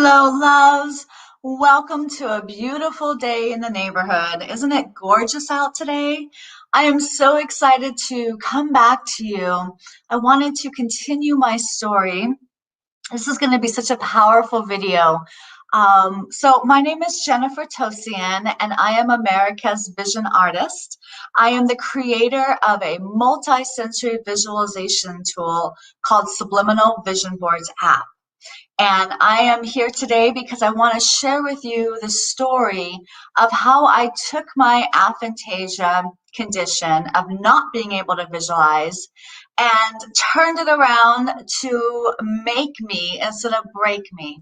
Hello, loves. Welcome to a beautiful day in the neighborhood. Isn't it gorgeous out today? I am so excited to come back to you. I wanted to continue my story. This is going to be such a powerful video. So my name is Jennifer Tosian, and I am America's vision artist. I am the creator of a multi-sensory visualization tool called Subliminal Vision Boards app. And I am here today because I want to share with you the story of how I took my aphantasia condition of not being able to visualize and turned it around to make me instead of break me.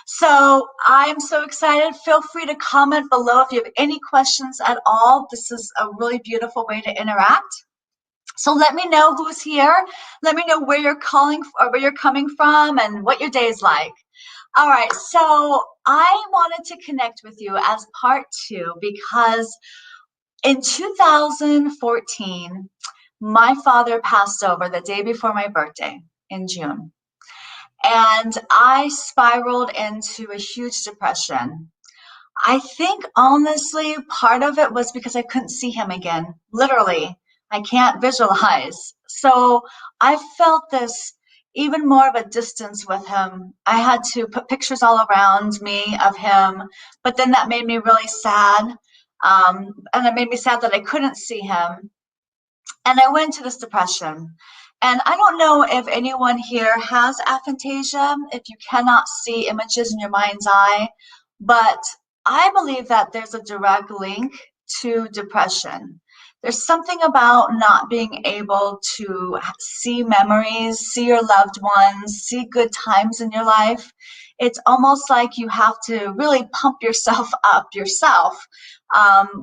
So I'm so excited. Feel free to comment below if you have any questions at all. This is a really beautiful way to interact. So let me know who's here. Let me know where you're calling or where you're coming from and what your day is like. All right, so I wanted to connect with you as part two because in 2014, my father passed over the day before my birthday in June. And I spiraled into a huge depression. I think honestly, part of it was because I couldn't see him again. Literally, I can't visualize. So I felt this even more of a distance with him. I had to put pictures all around me of him, but then that made me really sad. And it made me sad that I couldn't see him. And I went into this depression. And I don't know if anyone here has aphantasia, if you cannot see images in your mind's eye, but I believe that there's a direct link to depression. There's something about not being able to see memories, see your loved ones, see good times in your life. It's almost like you have to really pump yourself up yourself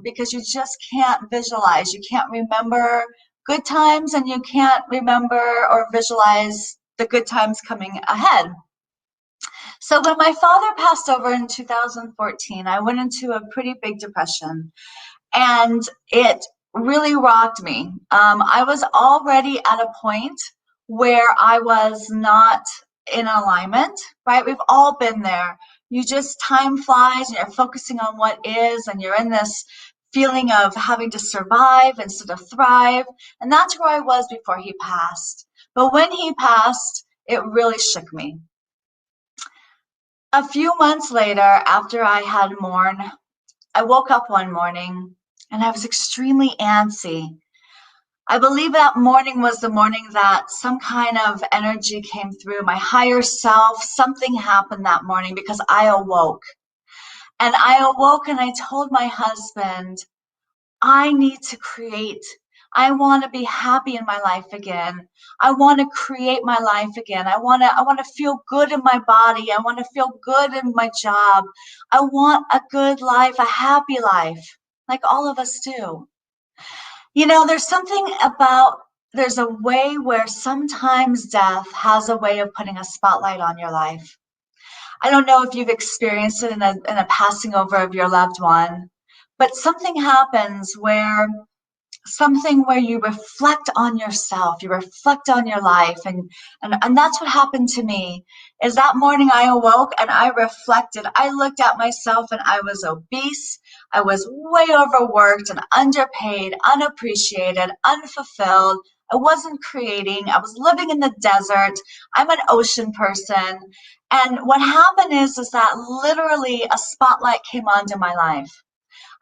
because you just can't visualize. You can't remember good times and you can't remember or visualize the good times coming ahead. So when my father passed over in 2014, I went into a pretty big depression and it really rocked me. I was already at a point where I was not in alignment, right? We've all been there. You just, time flies and you're focusing on what is, and you're in this feeling of having to survive instead of thrive. And that's where I was before he passed. But when he passed, it really shook me. A few months later, after I had mourned, I woke up one morning and I was extremely antsy. I believe that morning was the morning that some kind of energy came through my higher self. Something happened that morning because I awoke. And I awoke and I told my husband, I need to create. I want to be happy in my life again. I want to create my life again. I want to feel good in my body. I want to feel good in my job. I want a good life, a happy life, like all of us do. You know, there's a way where sometimes death has a way of putting a spotlight on your life. I don't know if you've experienced it in a passing over of your loved one, but something happens where you reflect on yourself, you reflect on your life, and that's what happened to me. Is that morning I awoke and I reflected. I looked at myself and I was obese. I was way overworked and underpaid, unappreciated, unfulfilled. I wasn't creating. I was living in the desert. I'm an ocean person. And what happened is that literally a spotlight came onto my life.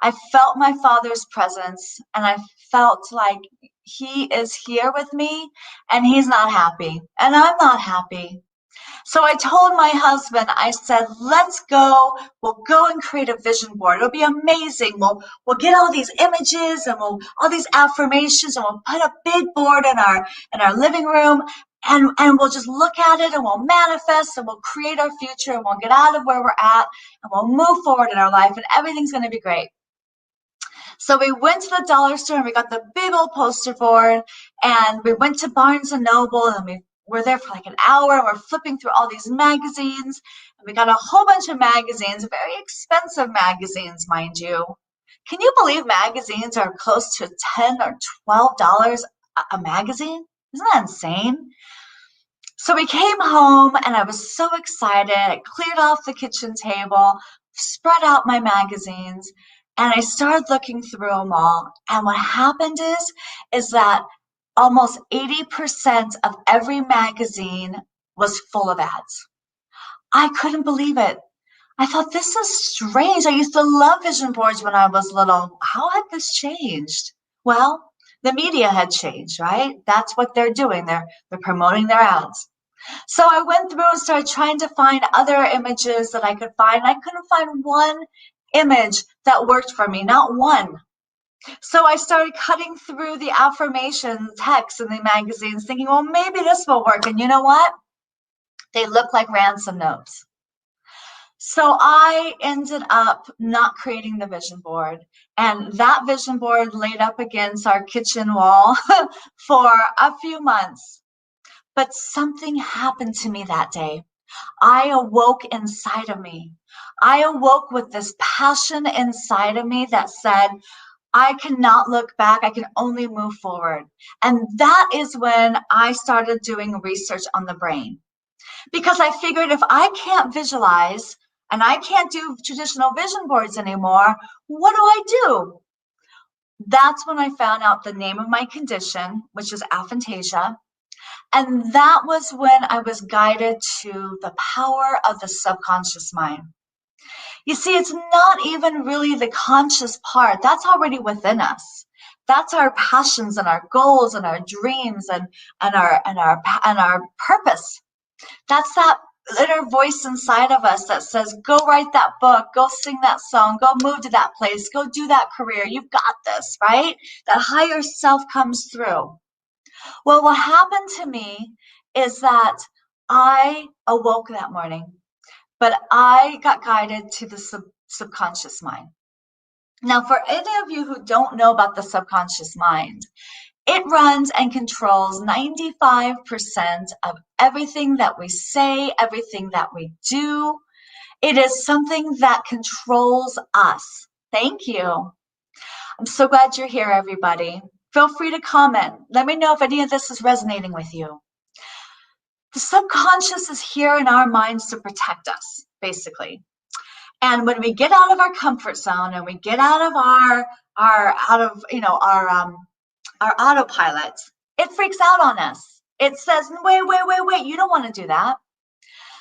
I felt my father's presence and I felt like he is here with me and he's not happy and I'm not happy. So I told my husband, I said, let's go. We'll go and create a vision board. It'll be amazing. We'll get all these images and all these affirmations, and we'll put a big board in our living room, and we'll just look at it and we'll manifest and we'll create our future and we'll get out of where we're at and we'll move forward in our life and everything's going to be great. So we went to the dollar store and we got the big old poster board, and we went to Barnes and Noble and we were there for like an hour and we're flipping through all these magazines, and we got a whole bunch of magazines, very expensive magazines, mind you. Can you believe magazines are close to $10 or $12 a magazine? Isn't that insane? So we came home and I was so excited. I cleared off the kitchen table, spread out my magazines, and I started looking through them all. And what happened is that almost 80% of every magazine was full of ads. I couldn't believe it. I thought, this is strange. I used to love vision boards when I was little. How had this changed? Well, the media had changed, right? That's what they're doing. They're promoting their ads. So I went through and started trying to find other images that I could find. I couldn't find one image that worked for me, not one. So I started cutting through the affirmation text in the magazines, thinking, well, maybe this will work. And you know what? They look like ransom notes. So I ended up not creating the vision board. And that vision board laid up against our kitchen wall for a few months. But something happened to me that day. I awoke inside of me. I awoke with this passion inside of me that said, I cannot look back. I can only move forward. And that is when I started doing research on the brain. Because I figured if I can't visualize and I can't do traditional vision boards anymore, what do I do? That's when I found out the name of my condition, which is aphantasia. And that was when I was guided to the power of the subconscious mind. You see, it's not even really the conscious part. That's already within us. That's our passions and our goals and our dreams and our purpose. That's that inner voice inside of us that says, go write that book, go sing that song, go move to that place, go do that career. You've got this, right? That higher self comes through. Well, what happened to me is that I awoke that morning, but I got guided to the subconscious mind. Now, for any of you who don't know about the subconscious mind, it runs and controls 95% of everything that we say, everything that we do. It is something that controls us. Thank you. I'm so glad you're here, everybody. Feel free to comment. Let me know if any of this is resonating with you. The subconscious is here in our minds to protect us, basically. And when we get out of our comfort zone and we get out of our autopilot, it freaks out on us. It says, wait, you don't want to do that.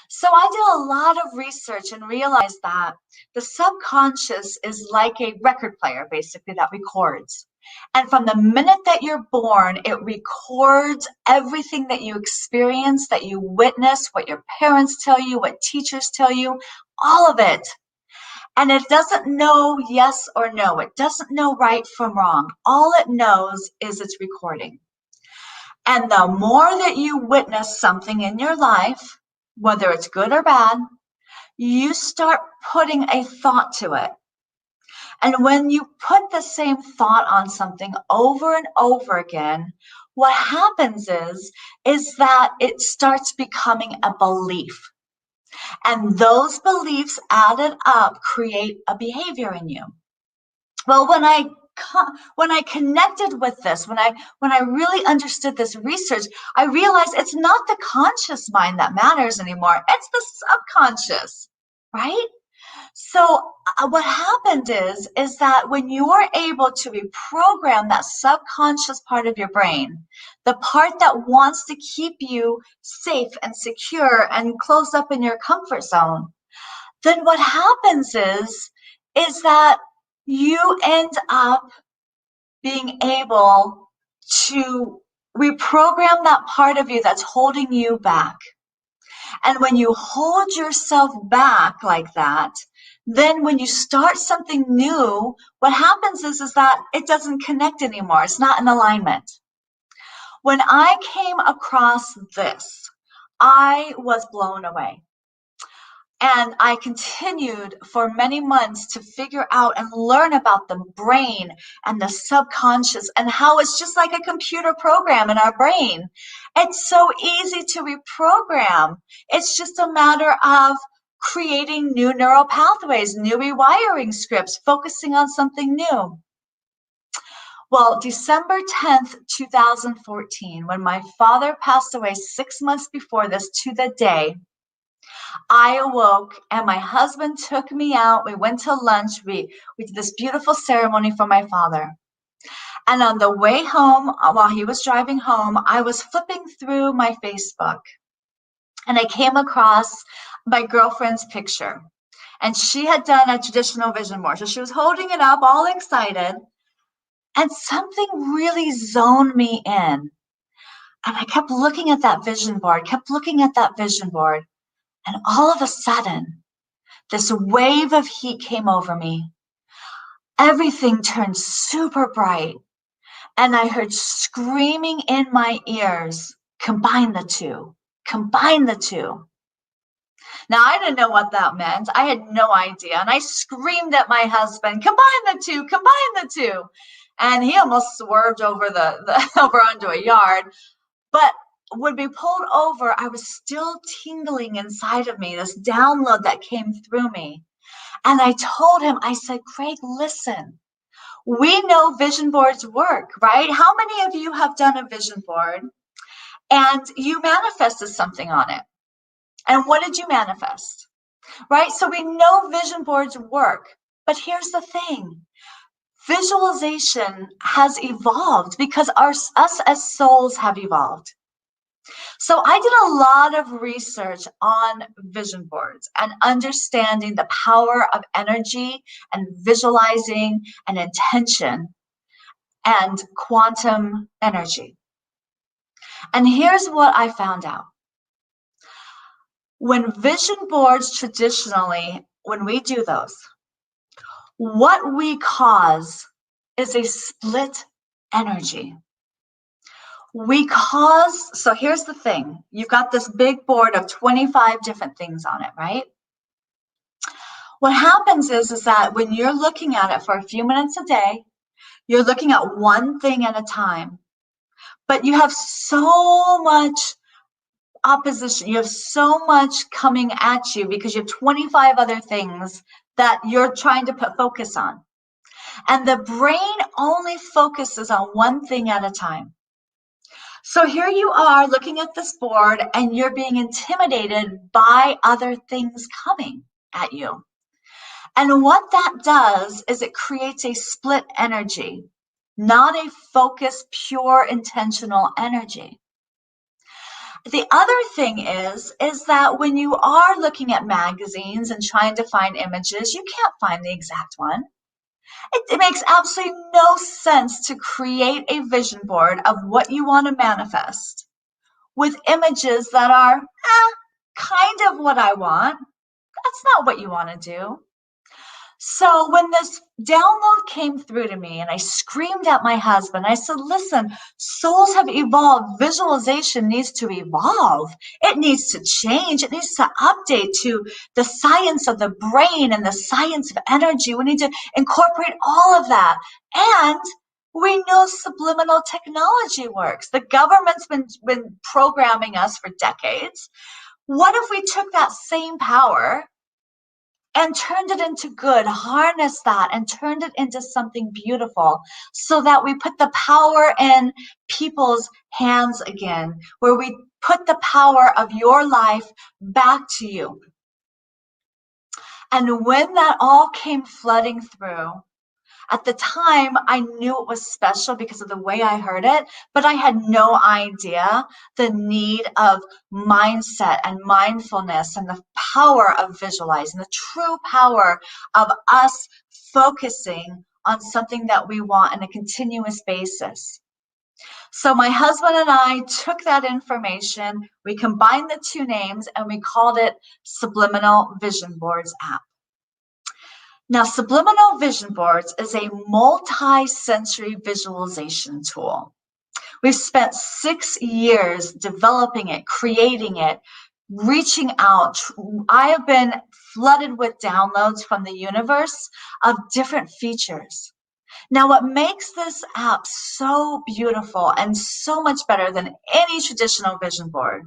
So I did a lot of research and realized that the subconscious is like a record player, basically, that records. And from the minute that you're born, it records everything that you experience, that you witness, what your parents tell you, what teachers tell you, all of it. And it doesn't know yes or no. It doesn't know right from wrong. All it knows is it's recording. And the more that you witness something in your life, whether it's good or bad, you start putting a thought to it. And when you put the same thought on something over and over again, what happens is that it starts becoming a belief. And those beliefs added up create a behavior in you. Well, when I connected with this, when I really understood this research, I realized it's not the conscious mind that matters anymore. It's the subconscious, right? So what happened is that when you are able to reprogram that subconscious part of your brain, the part that wants to keep you safe and secure and closed up in your comfort zone, then what happens is that you end up being able to reprogram that part of you that's holding you back. And when you hold yourself back like that, then when you start something new, what happens is that it doesn't connect anymore. It's not in alignment. When I came across this, I was blown away. And I continued for many months to figure out and learn about the brain and the subconscious and how it's just like a computer program in our brain. It's so easy to reprogram. It's just a matter of creating new neural pathways, new rewiring scripts, focusing on something new. Well, December 10th, 2014, when my father passed away 6 months before this to the day, I awoke and my husband took me out. We went to lunch. We did this beautiful ceremony for my father. And on the way home, while he was driving home, I was flipping through my Facebook and I came across my girlfriend's picture. And she had done a traditional vision board. So she was holding it up, all excited. And something really zoned me in. And I kept looking at that vision board, kept looking at that vision board. And all of a sudden, this wave of heat came over me. Everything turned super bright. And I heard screaming in my ears, combine the two, combine the two. Now, I didn't know what that meant. I had no idea. And I screamed at my husband, combine the two, combine the two. And he almost swerved over over onto a yard. But when we pulled over, I was still tingling inside of me, this download that came through me. And I told him, I said, Craig, listen, we know vision boards work, right? How many of you have done a vision board and you manifested something on it? And what did you manifest? Right? So we know vision boards work, but here's the thing. Visualization has evolved because us as souls have evolved. So I did a lot of research on vision boards and understanding the power of energy and visualizing and intention and quantum energy. And here's what I found out. When vision boards traditionally, when we do those, what we cause is a split energy. So here's the thing. You've got this big board of 25 different things on it, right? What happens is that when you're looking at it for a few minutes a day, you're looking at one thing at a time, but you have so much opposition. You have so much coming at you because you have 25 other things that you're trying to put focus on. And the brain only focuses on one thing at a time. So here you are looking at this board and you're being intimidated by other things coming at you. And what that does is it creates a split energy, not a focused, pure, intentional energy. The other thing is that when you are looking at magazines and trying to find images, you can't find the exact one. It makes absolutely no sense to create a vision board of what you want to manifest with images that are kind of what I want. That's not what you want to do. So when this download came through to me and I screamed at my husband, I said, listen, souls have evolved. Visualization needs to evolve. It needs to change. It needs to update to the science of the brain and the science of energy. We need to incorporate all of that. And we know subliminal technology works. The government's been programming us for decades. What if we took that same power and turned it into good, harnessed that and turned it into something beautiful so that we put the power in people's hands again, where we put the power of your life back to you. And when that all came flooding through, at the time, I knew it was special because of the way I heard it, but I had no idea the need of mindset and mindfulness and the power of visualizing, the true power of us focusing on something that we want on a continuous basis. So my husband and I took that information, we combined the two names, and we called it Subliminal Vision Boards app. Now, Subliminal Vision Boards is a multi-sensory visualization tool. We've spent 6 years developing it, creating it, reaching out. I have been flooded with downloads from the universe of different features. Now, what makes this app so beautiful and so much better than any traditional vision board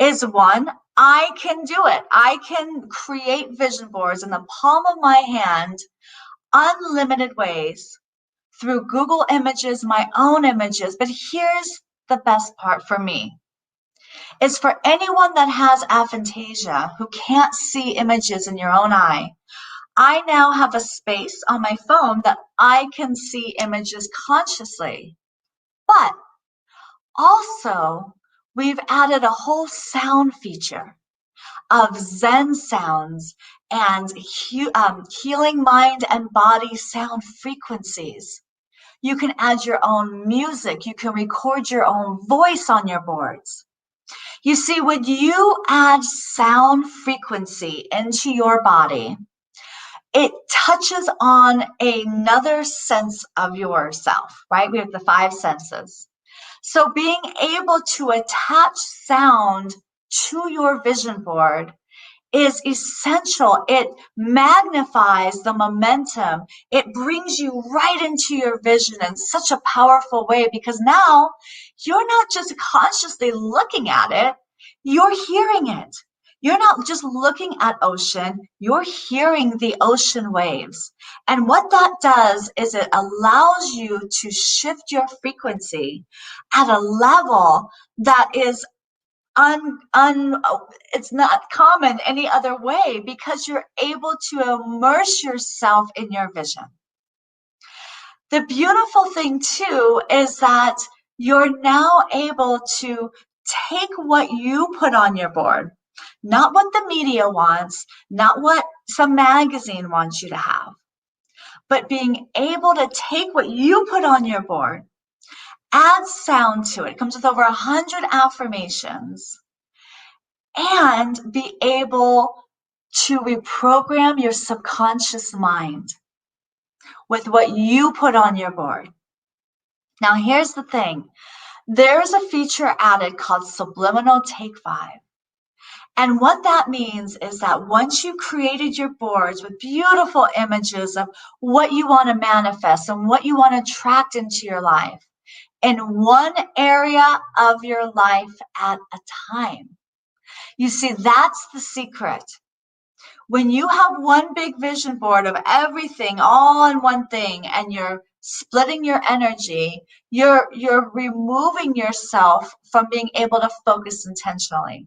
is one, I can do it. I can create vision boards in the palm of my hand, unlimited ways through Google Images, my own images. But here's the best part for me. Is for anyone that has aphantasia who can't see images in your own eye, I now have a space on my phone that I can see images consciously. But also, we've added a whole sound feature of Zen sounds and healing mind and body sound frequencies. You can add your own music. You can record your own voice on your boards. You see, when you add sound frequency into your body, it touches on another sense of yourself, right? We have the 5 senses. So being able to attach sound to your vision board is essential. It magnifies the momentum. It brings you right into your vision in such a powerful way, because now you're not just consciously looking at it, you're hearing it. You're not just looking at ocean, you're hearing the ocean waves. And what that does is it allows you to shift your frequency at a level that is it's not common any other way, because you're able to immerse yourself in your vision. The beautiful thing too is that you're now able to take what you put on your board, not what the media wants, not what some magazine wants you to have, but being able to take what you put on your board, add sound to it. It comes with over 100 affirmations, and be able to reprogram your subconscious mind with what you put on your board. Now, here's the thing. There's a feature added called Subliminal Take 5. And what that means is that once you created your boards with beautiful images of what you want to manifest and what you want to attract into your life, in one area of your life at a time. You see, that's the secret. When you have one big vision board of everything all in one thing, and you're splitting your energy, you're removing yourself from being able to focus intentionally.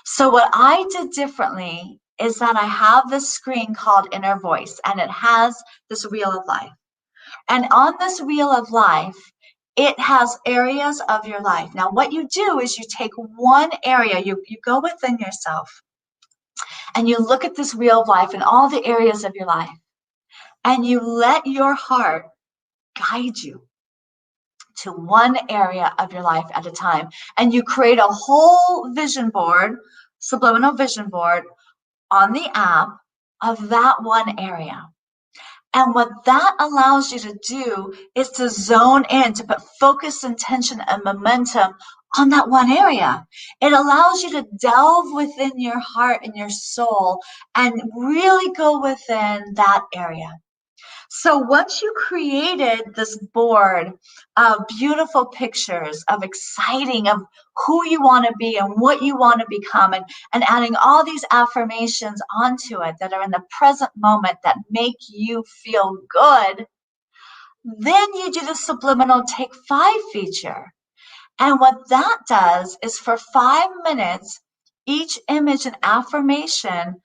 So what I did differently is that I have this screen called Inner Voice, and it has this wheel of life. And on this wheel of life, it has areas of your life. Now, what you do is you take one area, you go within yourself, and you look at this wheel of life and all the areas of your life, and you let your heart guide you to one area of your life at a time. And you create a whole vision board, Subliminal Vision Board, on the app of that one area. And what that allows you to do is to zone in, to put focus, intention, and momentum on that one area. It allows you to delve within your heart and your soul and really go within that area. So once you created this board of beautiful pictures, of exciting, of who you want to be and what you want to become, and adding all these affirmations onto it that are in the present moment that make you feel good, then you do the Subliminal Take 5 feature. And what that does is for 5 minutes, each image and affirmation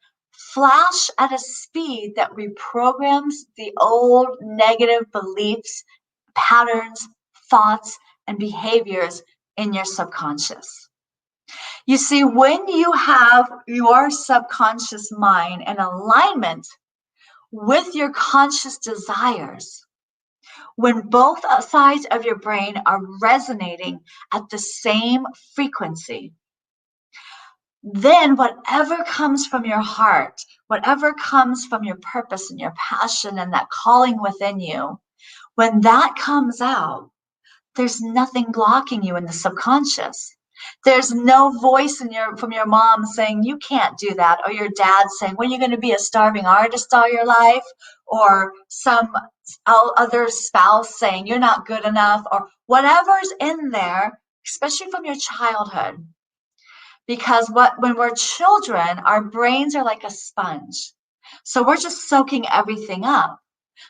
flash at a speed that reprograms the old negative beliefs, patterns, thoughts, and behaviors in your subconscious. You see, when you have your subconscious mind in alignment with your conscious desires, when both sides of your brain are resonating at the same frequency, then whatever comes from your heart, whatever comes from your purpose and your passion and that calling within you, when that comes out, there's nothing blocking you in the subconscious. There's no voice from your mom saying, you can't do that, or your dad saying, when are you going to be a starving artist all your life? Or some other spouse saying, you're not good enough, or whatever's in there, especially from your childhood. Because when we're children, our brains are like a sponge. So we're just soaking everything up.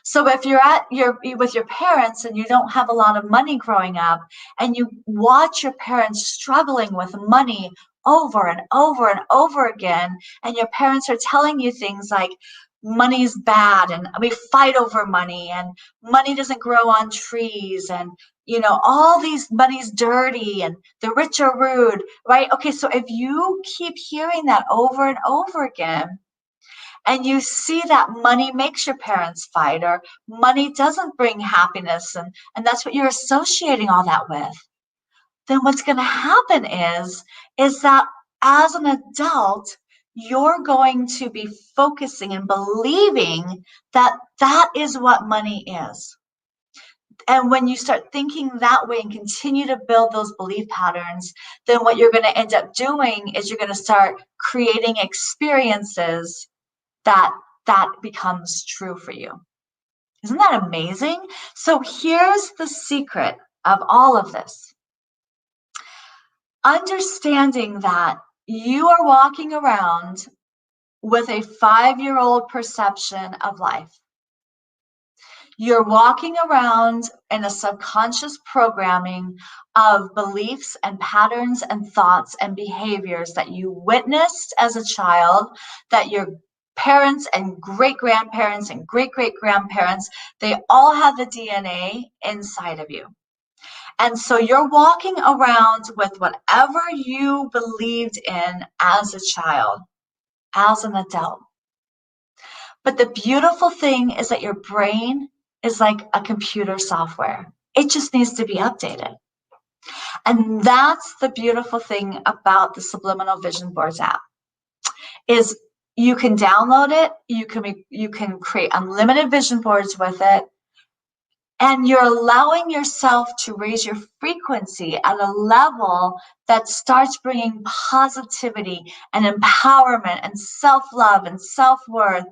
So if you're with your parents and you don't have a lot of money growing up, and you watch your parents struggling with money over and over and over again, and your parents are telling you things like money's bad and we fight over money and money doesn't grow on trees, and all these, money's dirty and the rich are rude, right? Okay, so if you keep hearing that over and over again, and you see that money makes your parents fight, or money doesn't bring happiness, and that's what you're associating all that with, then what's going to happen is that as an adult, you're going to be focusing and believing that that is what money is. And when you start thinking that way and continue to build those belief patterns, then what you're going to end up doing is you're going to start creating experiences that becomes true for you. Isn't that amazing? So here's the secret of all of this. Understanding that you are walking around with a 5-year-old perception of life. You're walking around in a subconscious programming of beliefs and patterns and thoughts and behaviors that you witnessed as a child, that your parents and great-grandparents and great-great-grandparents, they all have the DNA inside of you. And so you're walking around with whatever you believed in as a child, as an adult. But the beautiful thing is that your brain is like a computer software. It just needs to be updated. And that's the beautiful thing about the Subliminal Vision Boards app, is you can download it, you can create unlimited vision boards with it, and you're allowing yourself to raise your frequency at a level that starts bringing positivity and empowerment and self-love and self-worth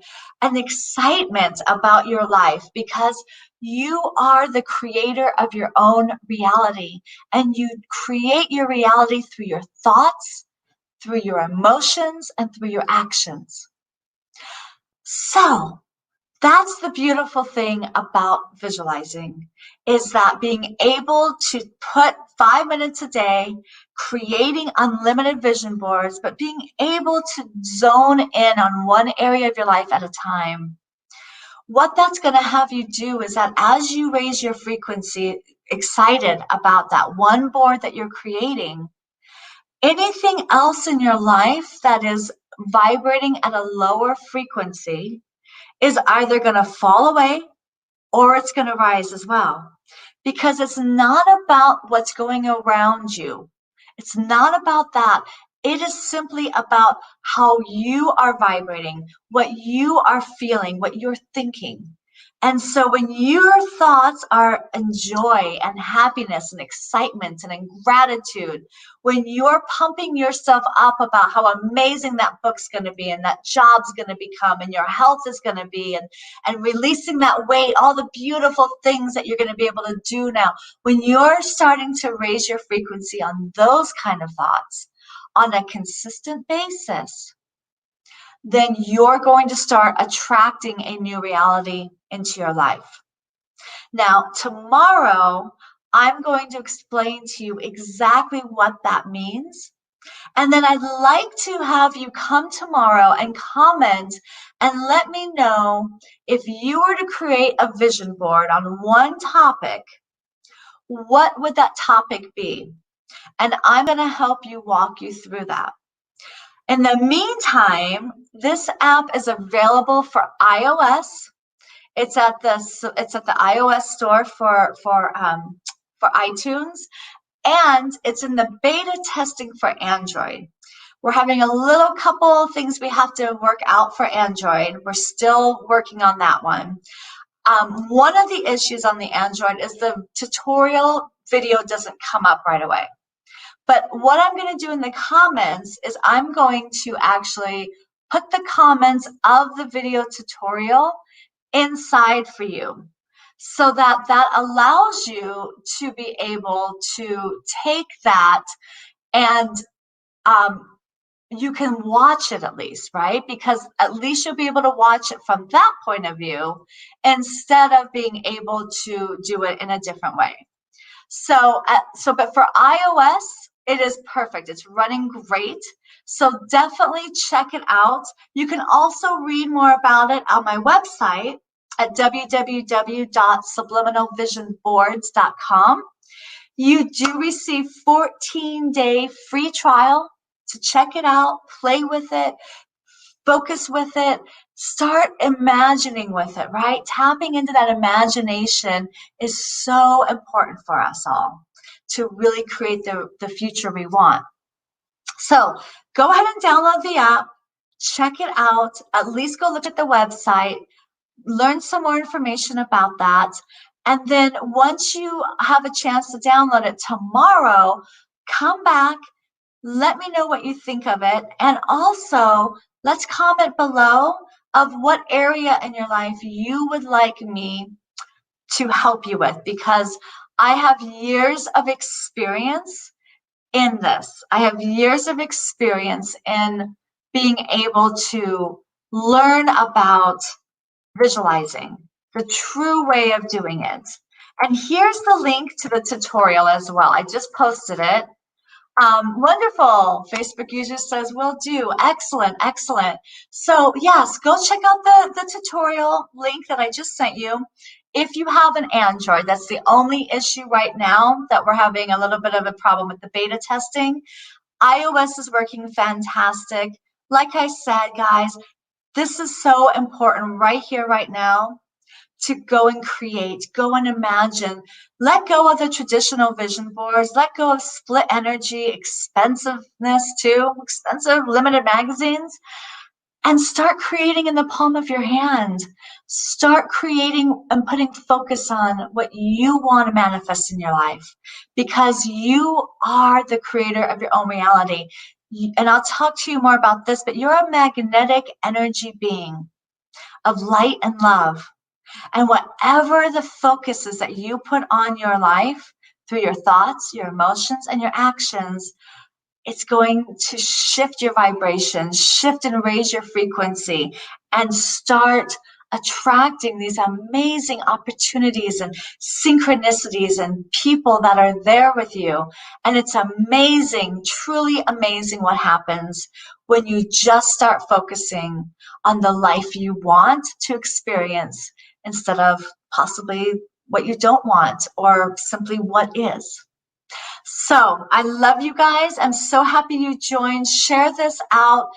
and excitement about your life, because you are the creator of your own reality, and you create your reality through your thoughts, through your emotions, and through your actions. So that's the beautiful thing about visualizing, is that being able to put 5 minutes a day, creating unlimited vision boards, but being able to zone in on one area of your life at a time. What that's going to have you do is that as you raise your frequency, excited about that one board that you're creating, anything else in your life that is vibrating at a lower frequency is either going to fall away or it's going to rise as well. Because it's not about what's going around you. It's not about that. It is simply about how you are vibrating, what you are feeling, what you're thinking. And so when your thoughts are in joy and happiness and excitement and in gratitude, when you're pumping yourself up about how amazing that book's going to be and that job's going to become and your health is going to be, and releasing that weight, all the beautiful things that you're going to be able to do now, when you're starting to raise your frequency on those kind of thoughts on a consistent basis, then you're going to start attracting a new reality into your life. Now, tomorrow, I'm going to explain to you exactly what that means. And then I'd like to have you come tomorrow and comment and let me know, if you were to create a vision board on one topic, what would that topic be? And I'm going to help you walk you through that. In the meantime, this app is available for iOS. It's at the iOS store for iTunes, and it's in the beta testing for Android. We're having a little couple things we have to work out for Android. We're still working on that one. One of the issues on the Android is the tutorial video doesn't come up right away. But what I'm going to do in the comments is I'm going to actually put the comments of the video tutorial inside for you, so that allows you to be able to take that and you can watch it at least, right? Because at least you'll be able to watch it from that point of view instead of being able to do it in a different way. But for iOS, it is perfect. It's running great. So definitely check it out. You can also read more about it on my website at www.subliminalvisionboards.com. You do receive 14-day free trial to check it out, play with it, focus with it, start imagining with it, right? Tapping into that imagination is so important for us all to really create the future we want. So go ahead and download the app, check it out, at least go look at the website, learn some more information about that. And then once you have a chance to download it tomorrow, come back, let me know what you think of it. And also, let's comment below of what area in your life you would like me to help you with, because I have years of experience in this. I have years of experience in being able to learn about visualizing, the true way of doing it. And here's the link to the tutorial as well. I just posted it. Wonderful. Facebook user says, will do. Excellent, excellent. So yes, go check out the tutorial link that I just sent you. If you have an Android, that's the only issue right now that we're having a little bit of a problem with the beta testing. iOS is working fantastic. Like I said, guys, this is so important right here, right now, to go and create, go and imagine. Let go of the traditional vision boards, let go of split energy, expensiveness too, expensive limited magazines, and start creating in the palm of your hand. Start creating and putting focus on what you want to manifest in your life, because you are the creator of your own reality. And I'll talk to you more about this, but you're a magnetic energy being of light and love. And whatever the focus is that you put on your life through your thoughts, your emotions, and your actions, it's going to shift your vibration, shift and raise your frequency, and start attracting these amazing opportunities and synchronicities and people that are there with you. And it's amazing, truly amazing what happens when you just start focusing on the life you want to experience instead of possibly what you don't want or simply what is. So I love you guys. I'm so happy you joined. Share this out.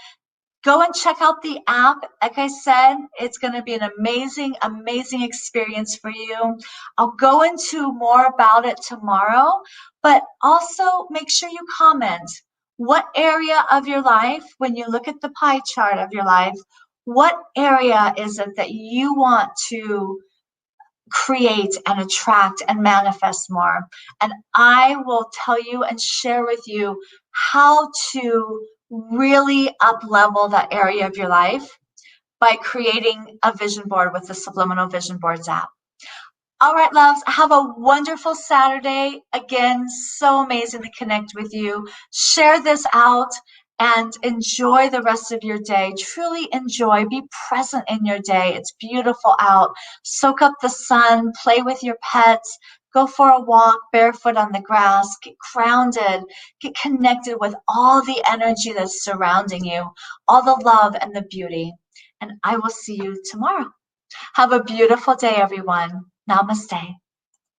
Go and check out the app. Like I said, it's going to be an amazing, amazing experience for you. I'll go into more about it tomorrow, but also make sure you comment. What area of your life, when you look at the pie chart of your life, what area is it that you want to create and attract and manifest more? And I will tell you and share with you how to really up level that area of your life by creating a vision board with the Subliminal Vision Boards app. All right, loves, have a wonderful Saturday. Again, so amazing to connect with you. Share this out and enjoy the rest of your day. Truly enjoy. Be present in your day. It's beautiful out. Soak up the sun. Play with your pets. Go for a walk barefoot on the grass. Get grounded. Get connected with all the energy that's surrounding you, all the love and the beauty. And I will see you tomorrow. Have a beautiful day, everyone. Namaste.